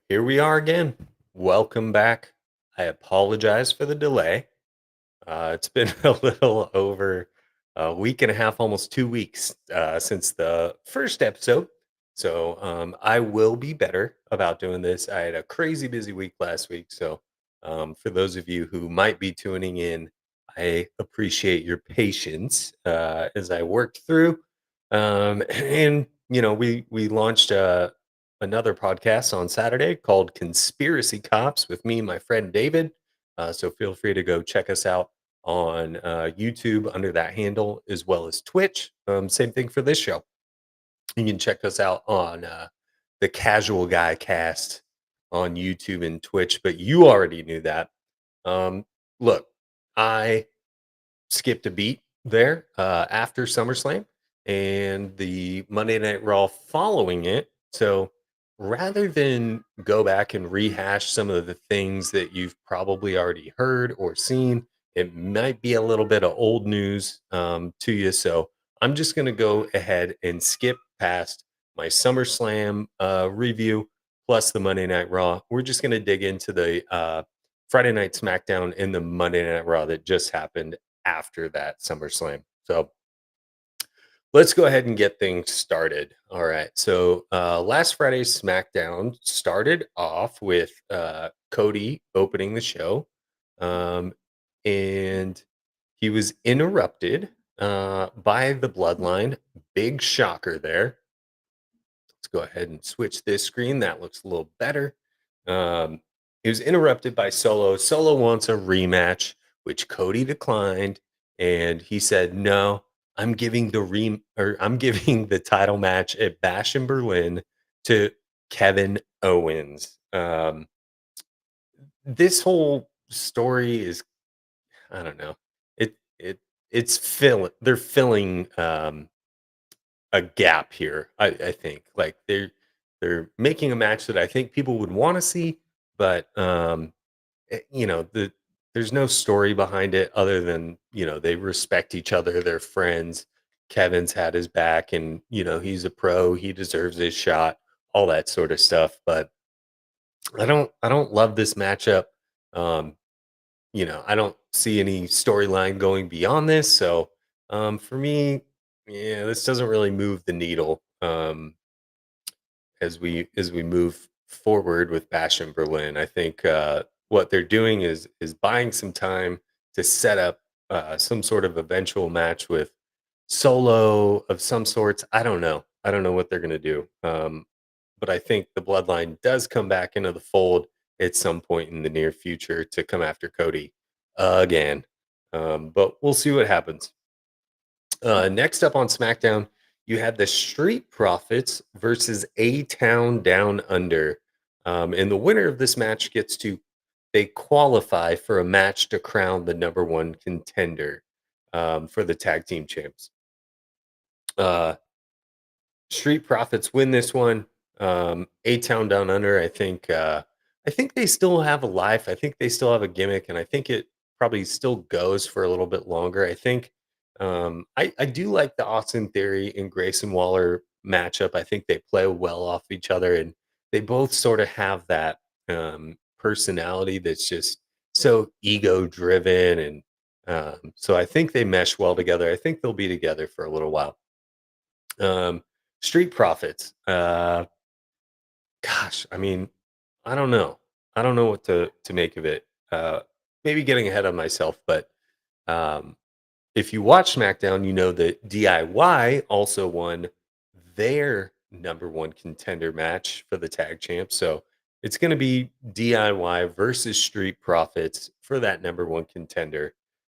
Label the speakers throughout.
Speaker 1: Here we are again. Welcome back. I apologize for the delay. It's been a little over a week and a half, almost 2 weeks since the first episode. So I will be better about doing this. I had a crazy busy week last week. So for those of you who might be tuning in, I appreciate your patience as I worked through. And we launched another podcast on Saturday called Conspiracy Cops with me and my friend David. So feel free to go check us out on YouTube under that handle, as well as Twitch. Same thing for this show. You can check us out on the Casual Guy Cast on YouTube and Twitch, but you already knew that. Um, Look, I skipped a beat there after SummerSlam and the Monday Night Raw following it. So rather than go back and rehash some of the things that you've probably already heard or seen, it might be a little bit of old news to you. So I'm just going to go ahead and skip past my SummerSlam review plus the Monday Night Raw. We're just going to dig into the Friday Night SmackDown and the Monday Night Raw that just happened after that SummerSlam. So let's go ahead and get things started. All right. So last Friday's SmackDown started off with Cody opening the show. Um, and he was interrupted by the Bloodline. Big shocker there. Let's go ahead and switch this screen. That looks a little better. He was interrupted by Solo. Solo wants a rematch, which Cody declined, and he said, "No, I'm giving the title match at Bash in Berlin to Kevin Owens." This whole story is, I don't know, it's they're filling a gap here. I think like they're making a match that I think people would want to see, but there's no story behind it other than they respect each other, they're friends. Kevin's had his back, and he's a pro. He deserves his shot, all that sort of stuff. But I don't love this matchup. Um, I don't see any storyline going beyond this. So for me, yeah, this doesn't really move the needle as we move forward with Bash in Berlin. I think what they're doing is buying some time to set up some sort of eventual match with Solo of some sorts. I don't know. I don't know what they're gonna do. But I think the Bloodline does come back into the fold at some point in the near future to come after Cody again. But we'll see what happens. Next up on SmackDown, you had the Street Profits versus A Town Down Under. And the winner of this match they qualify for a match to crown the number one contender for the tag team champs. Uh, Street Profits win this one. A Town Down Under, I think they still have a life. I think they still have a gimmick, and I think it probably still goes for a little bit longer. I do like the Austin Theory and Grayson Waller matchup. I think they play well off each other, and they both sort of have that personality that's just so ego driven, and so I think they mesh well together. I think they'll be together for a little while. Um, Street Profits. Gosh, I mean, I don't know. I don't know what to make of it. Maybe getting ahead of myself, but um, if you watch SmackDown, you know that DIY also won their number one contender match for the tag champ. So it's going to be DIY versus Street Profits for that number one contender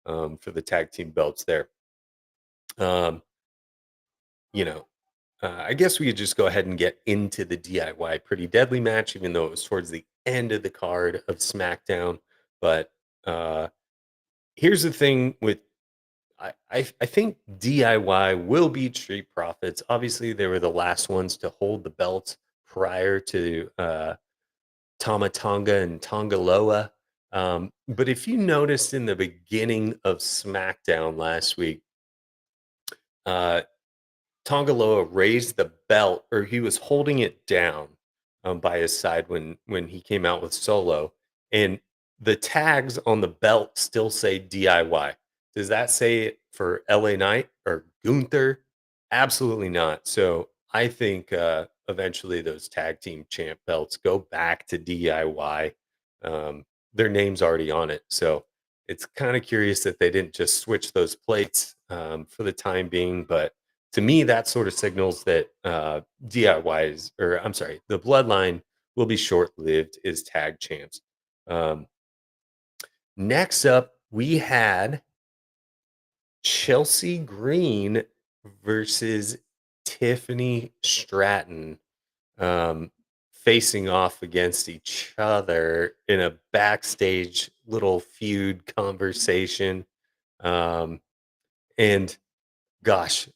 Speaker 1: for the tag team belts there. Um, you know, I guess we could just go ahead and get into the DIY Pretty Deadly match, even though it was towards the end of the card of SmackDown. But uh, here's the thing with I think DIY will beat Street Profits. Obviously, they were the last ones to hold the belts prior to Tama Tonga and Tonga Loa. But if you noticed in the beginning of SmackDown last week, uh, Tongaloa raised the belt, or he was holding it down, by his side when he came out with Solo, and the tags on the belt still say DIY. Does that say it for LA Knight or Gunther? Absolutely not. So I think eventually those tag team champ belts go back to DIY. Their name's already on it, so it's kind of curious that they didn't just switch those plates for the time being. But to me, that sort of signals that DIYs, or I'm sorry, the bloodline will be short lived as tag champs. Um, Next up, we had Chelsea Green versus Tiffany Stratton, um, facing off against each other in a backstage little feud conversation. Um, and gosh,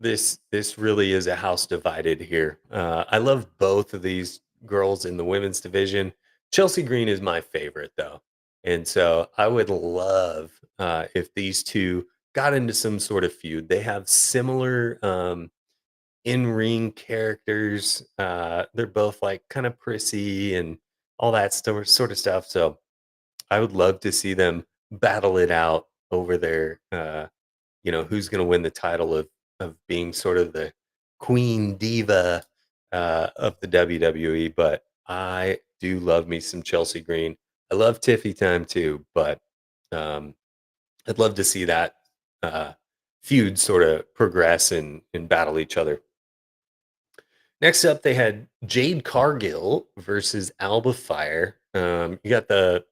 Speaker 1: this really is a house divided here. I love both of these girls in the women's division. Chelsea Green is my favorite though, and so I would love if these two got into some sort of feud. They have similar in-ring characters. They're both like kind of prissy and all that sort of stuff. So I would love to see them battle it out over there. Who's going to win the title of being sort of the queen diva of the WWE. But I do love me some Chelsea Green. I love Tiffy time too, but um, I'd love to see that uh, feud sort of progress and battle each other. Next up, they had Jade Cargill versus Alba Fire. You got the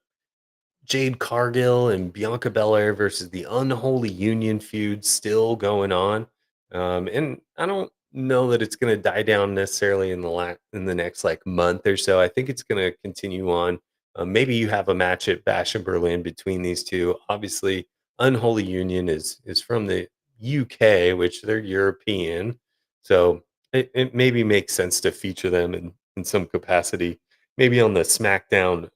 Speaker 1: Jade Cargill and Bianca Belair versus the Unholy Union feud still going on, and I don't know that it's going to die down necessarily in the next like month or so. I think it's going to continue on. Maybe you have a match at Bash in Berlin between these two. Obviously, Unholy Union is from the UK, which they're European, so it maybe makes sense to feature them in some capacity, maybe on the Smackdown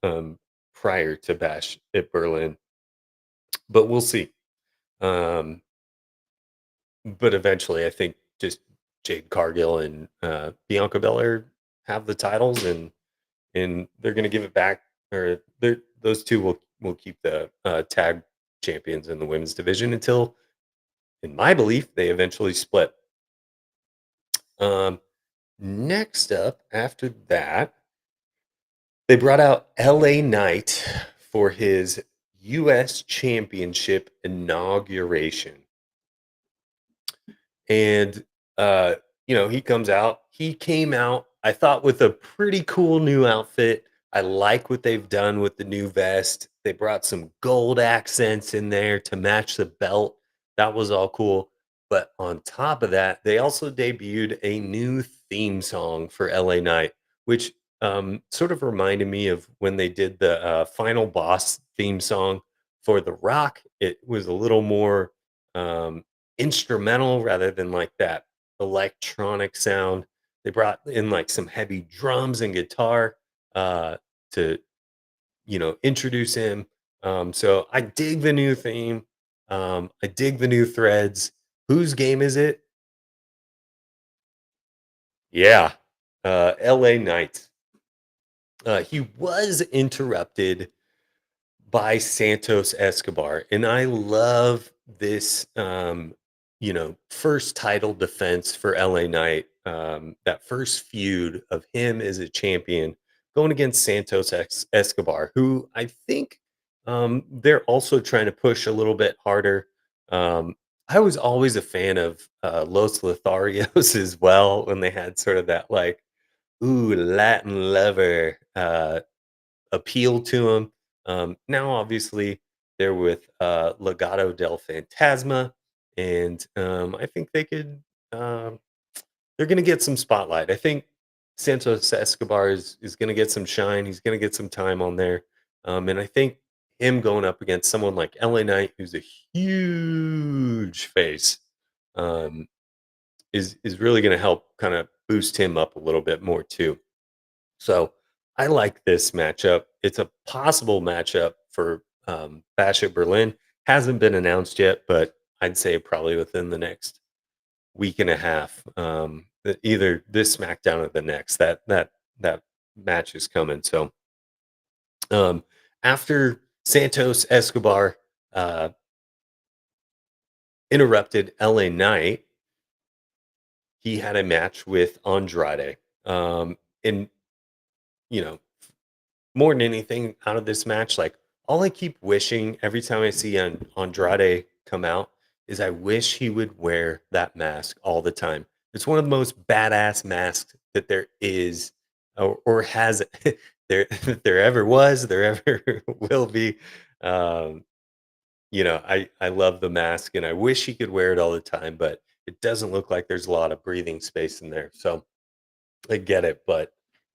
Speaker 1: prior to Bash at Berlin, but we'll see. Um, but eventually, I think just Jade Cargill and Bianca Belair have the titles, and they're going to give it back, or those two will keep the tag champions in the women's division until, in my belief, they eventually split. Um, Next up, after that, they brought out LA Knight for his US Championship inauguration. And uh, he comes out. He came out, I thought, with a pretty cool new outfit. I like what they've done with the new vest. They brought some gold accents in there to match the belt. That was all cool. But on top of that, they also debuted a new theme song for LA Knight, which sort of reminded me of when they did the Final Boss theme song for The Rock. It was a little more um, instrumental rather than like that electronic sound. They brought in like some heavy drums and guitar uh, to introduce him. So I dig the new theme. I dig the new threads. Whose game is it? Yeah, L.A. Knight. He was interrupted by Santos Escobar. And I love this, first title defense for LA Knight. That first feud of him as a champion going against Escobar, who I think they're also trying to push a little bit harder. Um, I was always a fan of Los Lotharios as well when they had sort of that like, ooh, Latin lover appeal to him. Now, obviously, they're with Legado del Fantasma, and I think um, they're going to get some spotlight. I think Santos Escobar is going to get some shine. He's going to get some time on there, and I think him going up against someone like LA Knight, who's a huge face, um, is really going to help kind of boost him up a little bit more too. So I like this matchup. It's a possible matchup for Bash at Berlin. Hasn't been announced yet, but I'd say probably within the next week and a half, either this SmackDown or the next. That that match is coming. So um, after Santos Escobar uh, interrupted LA Knight, he had a match with Andrade. And you know, more than anything out of this match, like all I keep wishing every time I see Andrade come out is I wish he would wear that mask all the time. It's one of the most badass masks that there is, or has there there ever was, there ever will be. Um, I love the mask and I wish he could wear it all the time, but it doesn't look like there's a lot of breathing space in there. So I get it, but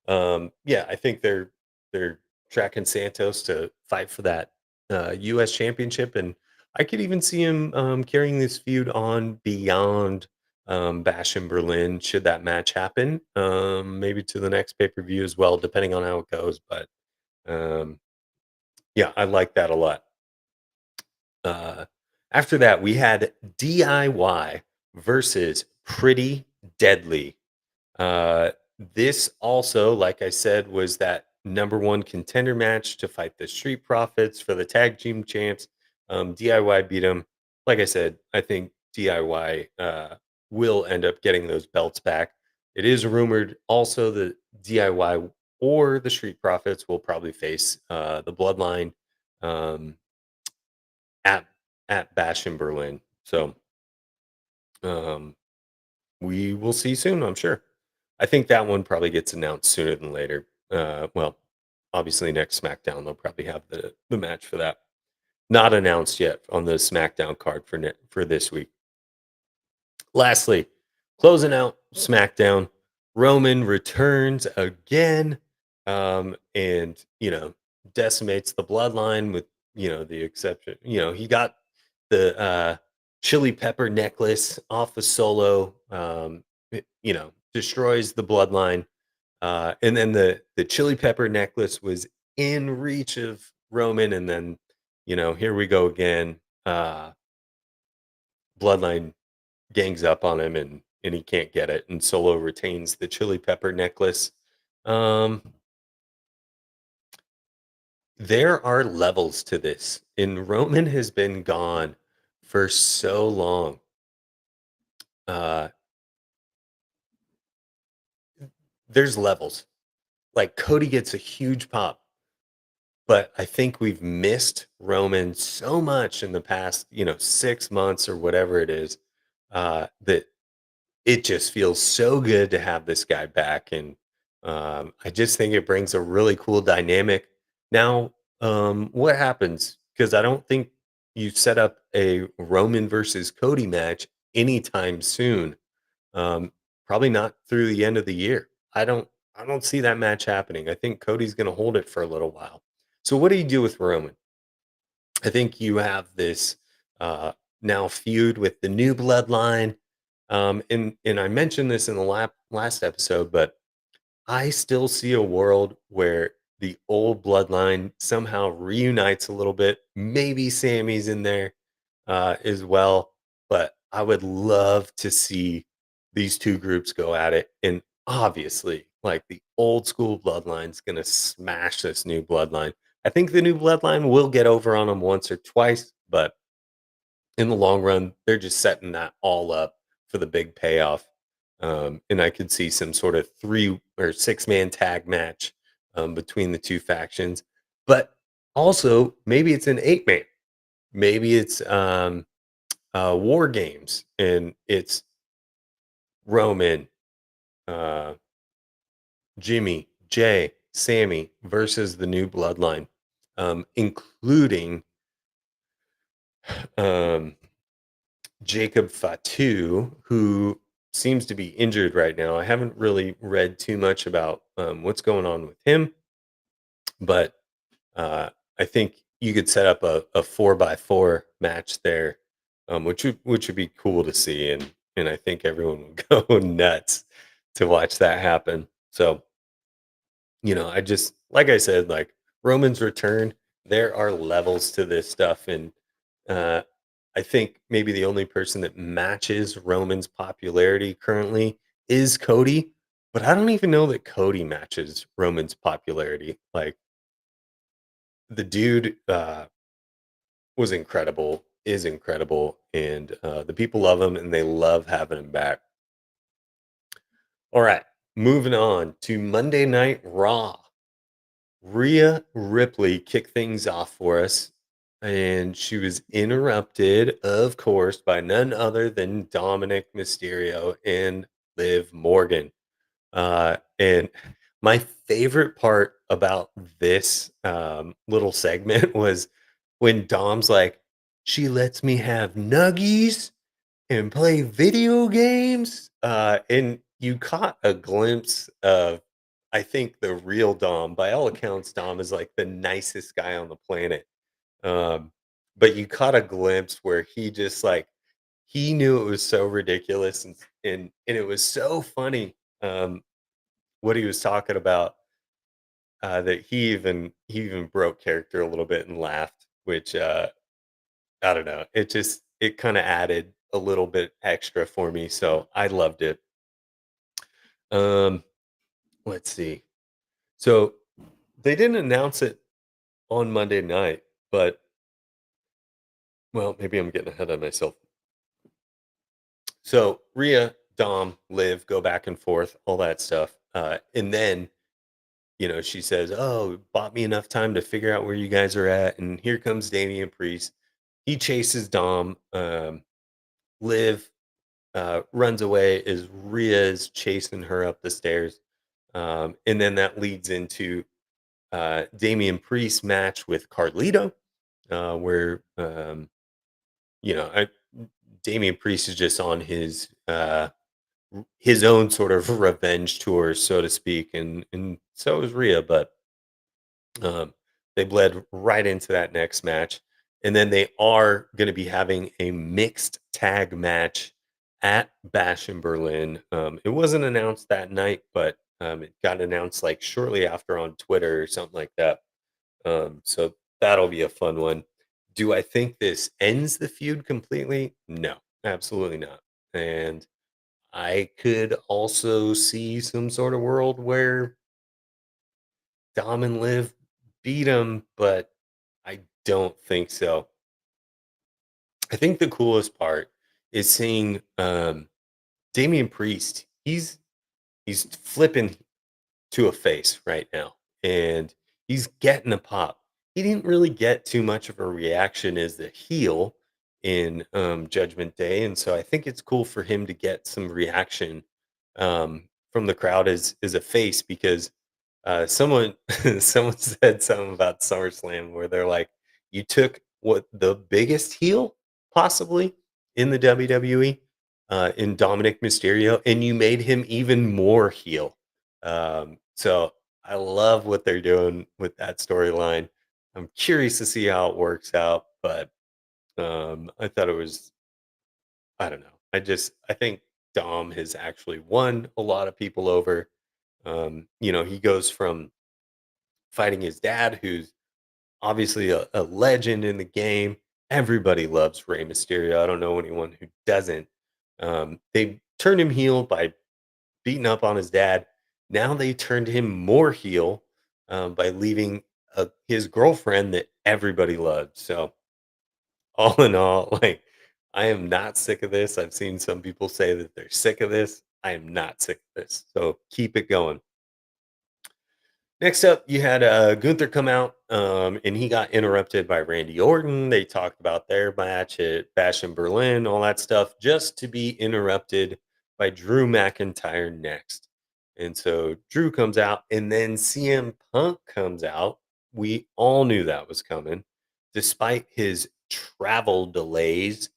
Speaker 1: yeah, I think they're tracking Santos to fight for that U.S. championship, and I could even see him carrying this feud on beyond Bash in Berlin, should that match happen. Maybe to the next pay per view as well, depending on how it goes. But um, yeah, I like that a lot. Uh, After that, we had DIY versus Pretty Deadly. uh, this also, like I said, was that number one contender match to fight the Street Profits for the tag team champs. DIY beat them. Like I said, I think DIY will end up getting those belts back. It is rumored also that DIY or the Street Profits will probably face the Bloodline um, at Bash in Berlin. So um, we will see soon, I'm sure. I think that one probably gets announced sooner than later. Well, obviously next SmackDown they'll probably have the match for that. Not announced yet on the SmackDown card for this week. Lastly, closing out SmackDown, Roman returns again, and decimates the bloodline with the exception. He got the chili pepper necklace off of Solo. Destroys the bloodline, and then the chili pepper necklace was in reach of Roman, and then here we go again. Bloodline gangs up on him and he can't get it and Solo retains the chili pepper necklace. Um there are levels to this. And Roman has been gone for so long. Uh there's levels. Like Cody gets a huge pop, but I think we've missed Roman so much in the past, 6 months or whatever it is, that it just feels so good to have this guy back, and I just think it brings a really cool dynamic. Now, what happens? Because I don't think you set up a Roman versus Cody match anytime soon. Um, Probably not through the end of the year. I don't see that match happening. I think Cody's going to hold it for a little while. So, what do you do with Roman? I think you have this uh, now feud with the new bloodline. And I mentioned this in the last episode, but I still see a world where the old bloodline somehow reunites a little bit. Maybe Sammy's in there as well, but I would love to see these two groups go at it. And obviously, like the old school bloodline's going to smash this new bloodline. I think the new bloodline will get over on them once or twice, but in the long run, they're just setting that all up for the big payoff. And I could see some sort of 3 or 6 man tag match between the two factions. But also, maybe it's an 8 man. Maybe it's War Games and it's Roman, uh, Jimmy, Jay, Sammy versus the new bloodline, including um, Jacob Fatu, who seems to be injured right now. I haven't really read too much about what's going on with him, but I think you could set up a 4-by-4 match there, which would be cool to see, and I think everyone would go nuts to watch that happen. So I just like I said, like Roman's return, there are levels to this stuff, and uh, I think maybe the only person that matches Roman's popularity currently is Cody, but I don't even know that Cody matches Roman's popularity. Like the dude was incredible, is incredible, and the people love him and they love having him back. All right, moving on to Monday Night Raw. Rhea Ripley kicked things off for us, and she was interrupted, of course, by none other than Dominic Mysterio and Liv Morgan. And my favorite part about this little segment was when Dom's like, she lets me have nuggies and play video games. And you caught a glimpse of, I think, the real Dom. By all accounts, Dom is like the nicest guy on the planet. Um, but you caught a glimpse where he just like he knew it was so ridiculous and it was so funny. What he was talking about, that he even broke character a little bit and laughed, which, I don't know, it kinda added a little bit extra for me, so I loved it. Um, let's see. So, they didn't announce it on Monday night, but well, maybe I'm getting ahead of myself. So, Rhea, Dom, Liv go back and forth, all that stuff, and then she says, "Oh, it bought me enough time to figure out where you guys are at." And here comes Damian Priest. He chases Dom. Liv runs away as Rhea is chasing her up the stairs. And then that leads into Damian Priest's match with Carlito, where, Damian Priest is just on his own sort of revenge tour, so to speak. And so is Rhea, but Um, they bled right into that next match. And then they are going to be having a mixed tag match at Bash in Berlin. It wasn't announced that night, but it got announced like shortly after on Twitter or something like that. So that'll be a fun one. Do I think this ends the feud completely? No, absolutely not. And I could also see some sort of world where Dom and Liv beat him, but I don't think so. I think the coolest part is seeing Damian Priest. He's flipping to a face right now, and he's getting a pop. He didn't really get too much of a reaction as the heel in Judgment Day, and so I think it's cool for him to get some reaction from the crowd as a face because someone someone said something about SummerSlam where they're like, you took what the biggest heel possibly in the WWE, in Dominic Mysterio, and you made him even more heel. So I love what they're doing with that storyline. I'm curious to see how it works out, but I thought it was, I don't know. I think Dom has actually won a lot of people over. He goes from fighting his dad, who's obviously a legend in the game. Everybody loves Rey Mysterio. I don't know anyone who doesn't. They turned him heel by beating up on his dad. Now they turned him more heel by leaving his girlfriend that everybody loved. So all in all, like I am not sick of this. I've seen some people say that they're sick of this. I am not sick of this. So keep it going. Next up, you had Gunther come out, and he got interrupted by Randy Orton. They talked about their match at Bash in Berlin, all that stuff, just to be interrupted by Drew McIntyre next. And so Drew comes out, and then CM Punk comes out. We all knew that was coming, despite his travel delays.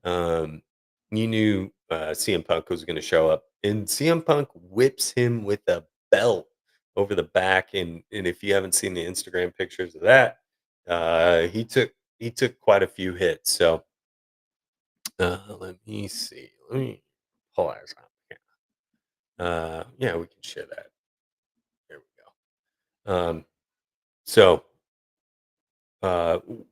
Speaker 1: Um, you knew CM Punk was going to show up, and CM Punk whips him with a belt over the back, and if you haven't seen the Instagram pictures of that, he took quite a few hits. So let me see. Let me pull ours up here. Yeah, we can share that. There we go. So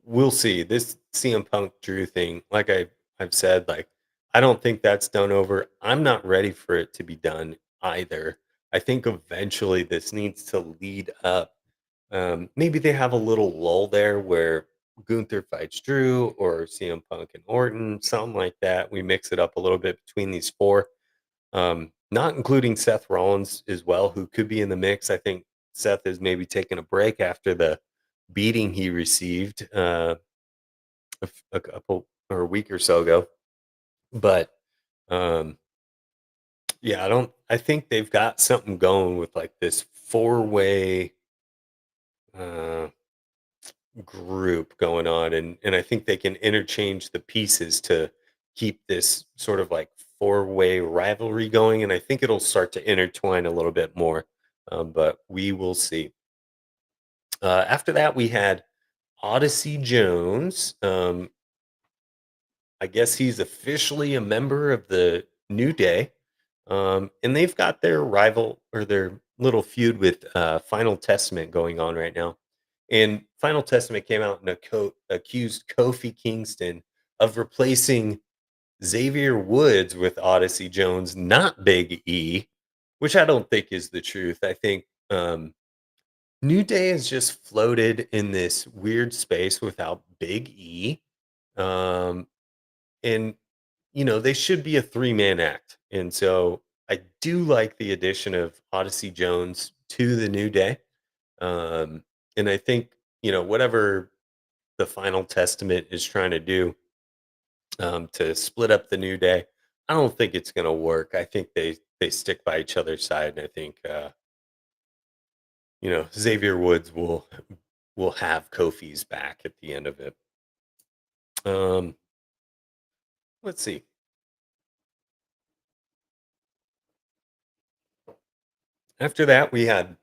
Speaker 1: we'll see this CM Punk Drew thing. Like I've said, like I don't think that's done over. I'm not ready for it to be done either. I think eventually this needs to lead up. Maybe they have a little lull there where Gunther fights Drew or CM Punk and Orton, something like that. We mix it up a little bit between these four, not including Seth Rollins as well, who could be in the mix. I think Seth is maybe taking a break after the beating he received a couple or a week or so ago. But um, yeah, I don't. I think they've got something going with like this four-way uh, group going on, and I think they can interchange the pieces to keep this sort of like four-way rivalry going, and I think it'll start to intertwine a little bit more. But we will see. After that, we had Odyssey Jones. I guess he's officially a member of the New Day. And they've got their rival or their little feud with Final Testament going on right now. And Final Testament came out and accused Kofi Kingston of replacing Xavier Woods with Odyssey Jones, not Big E, which I don't think is the truth. I think New Day has just floated in this weird space without Big E. Um, and they should be a three-man act, and so I do like the addition of Odyssey Jones to the New Day, and I think, whatever the Final Testament is trying to do, to split up the New Day, I don't think it's gonna work. I think they stick by each other's side, and I think, Xavier Woods will have Kofi's back at the end of it. Um, let's see. After that, we had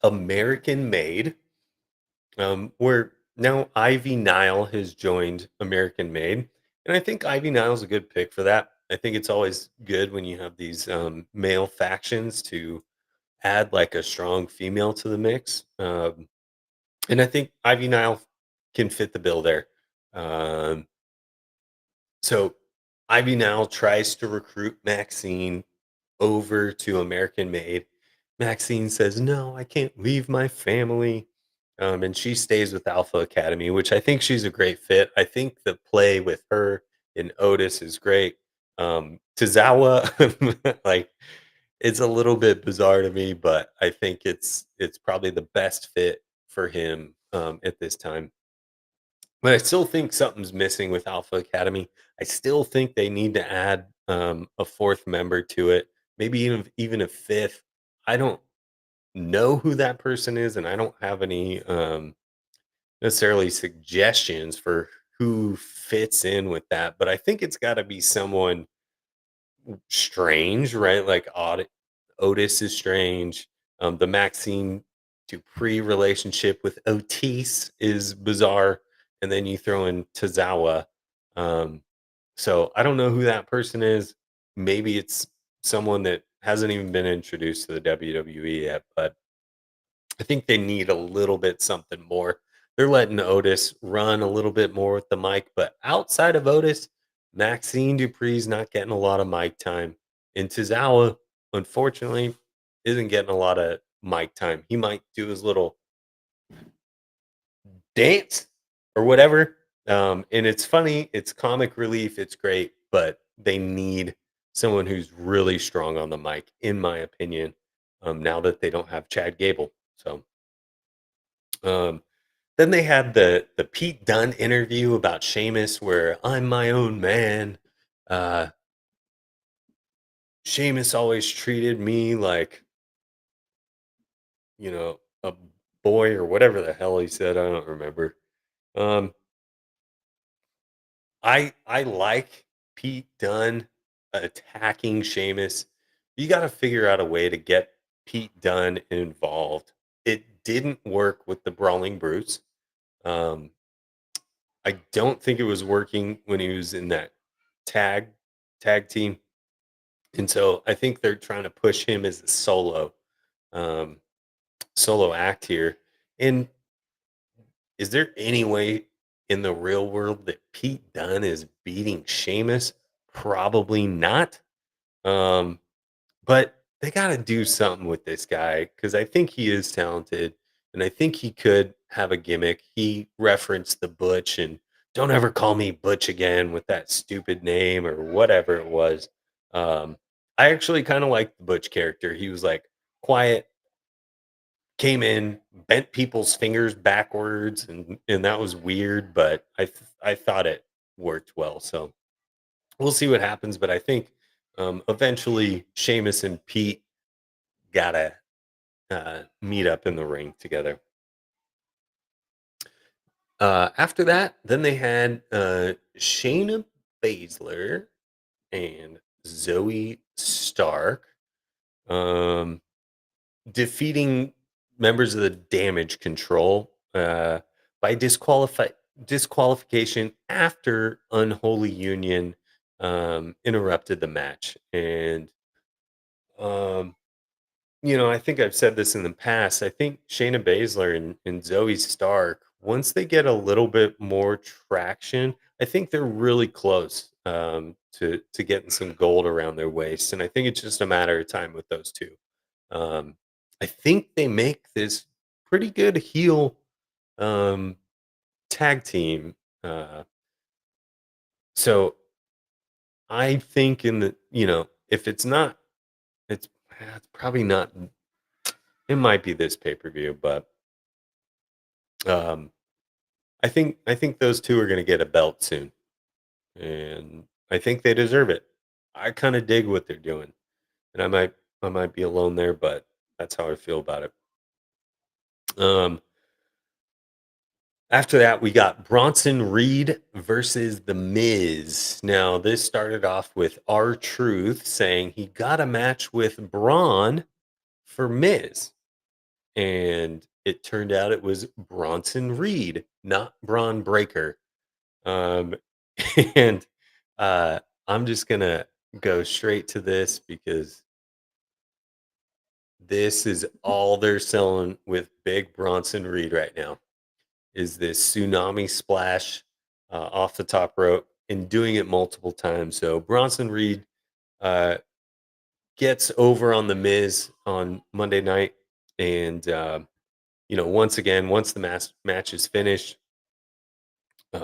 Speaker 1: American Made. Where now Ivy Nile has joined American Made, and I think Ivy Nile's a good pick for that. I think it's always good when you have these male factions to add like a strong female to the mix, and I think Ivy Nile can fit the bill there. Um, so Ivy Nile tries to recruit Maxine over to American Made. Maxine says, "No, I can't leave my family." And she stays with Alpha Academy, which I think she's a great fit. I think the play with her and Otis is great. Tozawa, like, it's a little bit bizarre to me, but I think it's probably the best fit for him at this time. But I still think something's missing with Alpha Academy. I still think they need to add a fourth member to it, maybe even a fifth. I don't know who that person is, and I don't have any necessarily suggestions for who fits in with that. But I think it's got to be someone strange, right? Like Otis is strange. The Maxine Dupree relationship with Otis is bizarre, and then you throw in Tozawa. Um, so I don't know who that person is. Maybe it's someone that hasn't even been introduced to the WWE yet, but I think they need a little bit something more. They're letting Otis run a little bit more with the mic, but outside of Otis, Maxine Dupree's not getting a lot of mic time. And Tozawa, unfortunately, isn't getting a lot of mic time. He might do his little dance or whatever. And it's funny, it's comic relief, it's great, but they need someone who's really strong on the mic, in my opinion, now that they don't have Chad Gable. So um then they had the Pete Dunne interview about Sheamus where I'm my own man. Uh Sheamus always treated me like, a boy or whatever the hell he said. I don't remember. Um I like Pete Dunne attacking Sheamus. You got to figure out a way to get Pete Dunne involved. It didn't work with the Brawling Brutes. Um, I don't think it was working when he was in that tag tag team, and so I think they're trying to push him as a um, solo act here. And is there any way in the real world that Pete Dunne is beating Sheamus? Probably not. Um, but they got to do something with this guy because I think he is talented and I think he could have a gimmick. He referenced the Butch and don't ever call me Butch again with that stupid name or whatever it was. Um, I actually kind of liked the Butch character. He was like quiet, came in, bent people's fingers backwards, and that was weird, but I thought it worked well. So we'll see what happens. But I think eventually Sheamus and Pete gotta meet up in the ring together. After that, then they had Shayna Baszler and Zoe Stark um, defeating members of the Damage Control by disqualification after Unholy Union interrupted the match. And um, I think I've said this in the past. I think Shayna Baszler and Zoe Stark, once they get a little bit more traction, I think they're really close to getting some gold around their waist. And I think it's just a matter of time with those two. Um, I think they make this pretty good heel um, tag team. So I think if it's not, it's probably not. It might be this pay per view, but um, I think those 2 are gonna get a belt soon, and I think they deserve it. I kinda dig what they're doing, and I might be alone there, but that's how I feel about it. Um, After that, we got Bronson Reed versus The Miz. Now, this started off with R-Truth saying he got a match with Braun for Miz, and it turned out it was Bronson Reed, not Braun Breaker. Um, and I'm just gonna go straight to this because this is all they're selling with Big Bronson Reed right now is this tsunami splash off the top rope and doing it multiple times. So Bronson Reed uh, gets over on the Miz on Monday night, and once again, once the match is finished,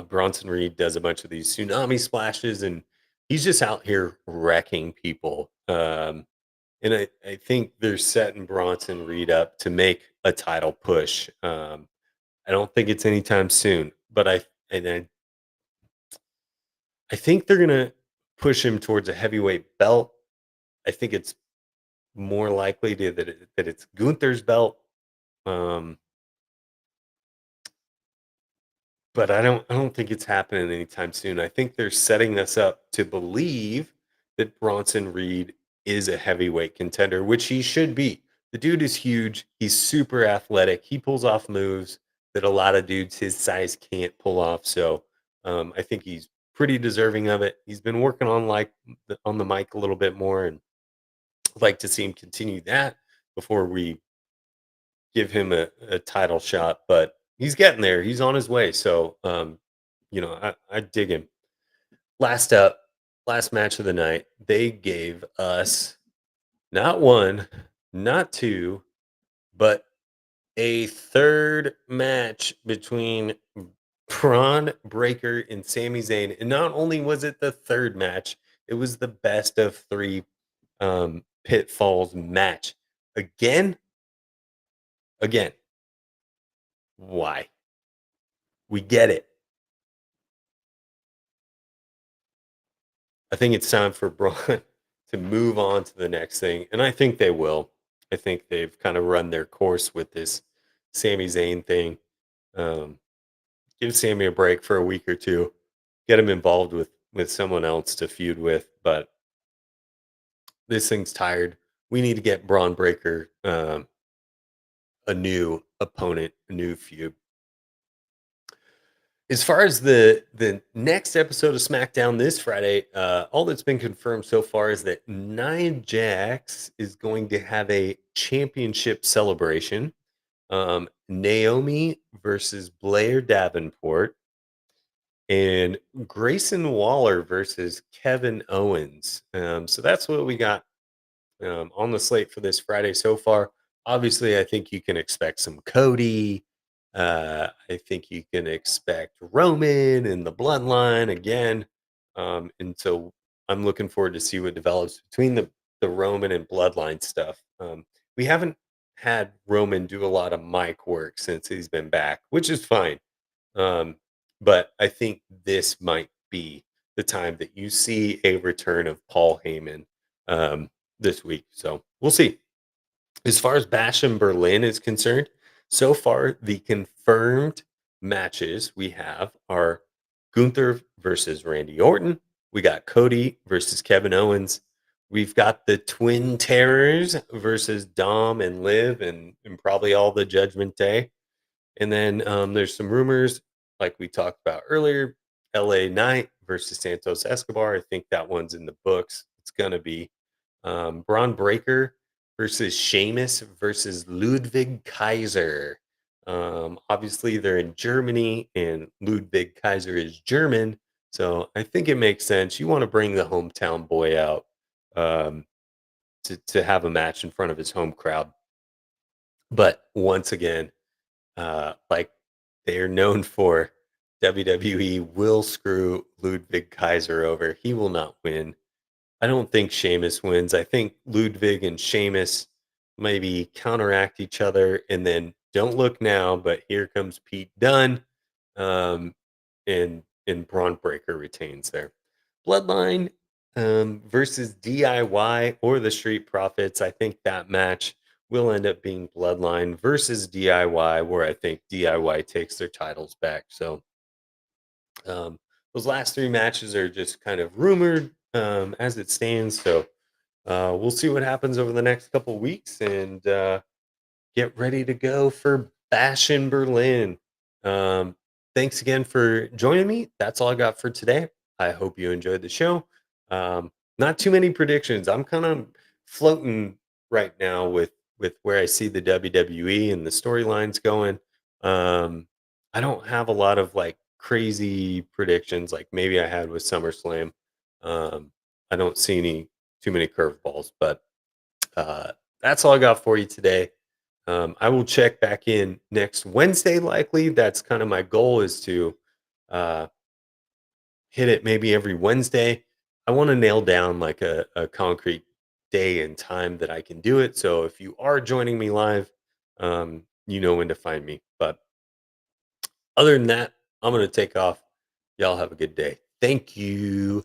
Speaker 1: Bronson Reed does a bunch of these tsunami splashes, and he's just out here wrecking people. And I think they're setting Bronson Reed up to make a title push. I don't think it's anytime soon, but I think they're gonna push him towards a heavyweight belt. I think it's more likely that it's Gunther's belt. Um, But I don't think it's happening anytime soon. I think they're setting us up to believe that Bronson Reed is a heavyweight contender, which he should be. The dude is huge. He's super athletic. He pulls off moves that a lot of dudes his size can't pull off. So I think he's pretty deserving of it. He's been working on on the mic a little bit more, and I'd like to see him continue that before we give him a title shot, but he's getting there. He's on his way. So, I dig him. Last up, last match of the night, they gave us not one, not two, but a third match between Braun Breaker and Sami Zayn. And not only was it the third match, it was the best of three pitfalls match. Again, again, why? We get it. I think it's time for Braun to move on to the next thing, and I think they will. I think they've kind of run their course with this Sami Zayn thing. Um, give Sammy a break for a week or two, get him involved with someone else to feud with. But this thing's tired. We need to get Braun Breaker a new opponent, a new feud. As far as the next episode of SmackDown this Friday, all that's been confirmed so far is that Nia Jax is going to have a championship celebration. Naomi versus Blair Davenport, and Grayson Waller versus Kevin Owens. So that's what we got On the slate for this Friday so far, obviously, I think you can expect some Cody. I think you can expect Roman and the Bloodline again. And so I'm looking forward to see what develops between the Roman and Bloodline stuff. We haven't had Roman do a lot of mic work since he's been back, which is fine. Um, but I think this might be the time that you see a return of Paul Heyman this week. So we'll see. As far as Bash in Berlin is concerned, so far the confirmed matches we have are Gunther versus Randy Orton. We got Cody versus Kevin Owens. We've got the Twin Terrors versus Dom and Liv and probably all the Judgment Day. And then there's some rumors, like we talked about earlier, LA Knight versus Santos Escobar. I think that one's in the books. It's going to be Braun Breaker versus Sheamus versus Ludwig Kaiser. Obviously, they're in Germany, and Ludwig Kaiser is German. So I think it makes sense. You want to bring the hometown boy out um, to have a match in front of his home crowd. But once again, like they're known for, WWE will screw Ludwig Kaiser over. He will not win. I don't think Sheamus wins. I think Ludwig and Sheamus maybe counteract each other, and then don't look now, but here comes Pete Dunne, um, and Braun Breaker retains there. Bloodline versus DIY or the Street Profits. I think that match will end up being Bloodline versus DIY, where I think DIY takes their titles back. So um, those last three matches are just kind of rumored as it stands. So we'll see what happens over the next couple weeks and get ready to go for Bash in Berlin. Um, Thanks again for joining me. That's all I got for today. I hope you enjoyed the show. Not too many predictions. I'm kind of floating right now with where I see the WWE and the storylines going. Um, I don't have a lot of like crazy predictions like maybe I had with SummerSlam. Um, I don't see any too many curveballs, but uh, that's all I got for you today. I will check back in next Wednesday, likely. That's kind of my goal is to uh, hit it maybe every Wednesday. I want to nail down like a concrete day and time that I can do it. So if you are joining me live, you know when to find me. But other than that, I'm going to take off. Y'all have a good day. Thank you.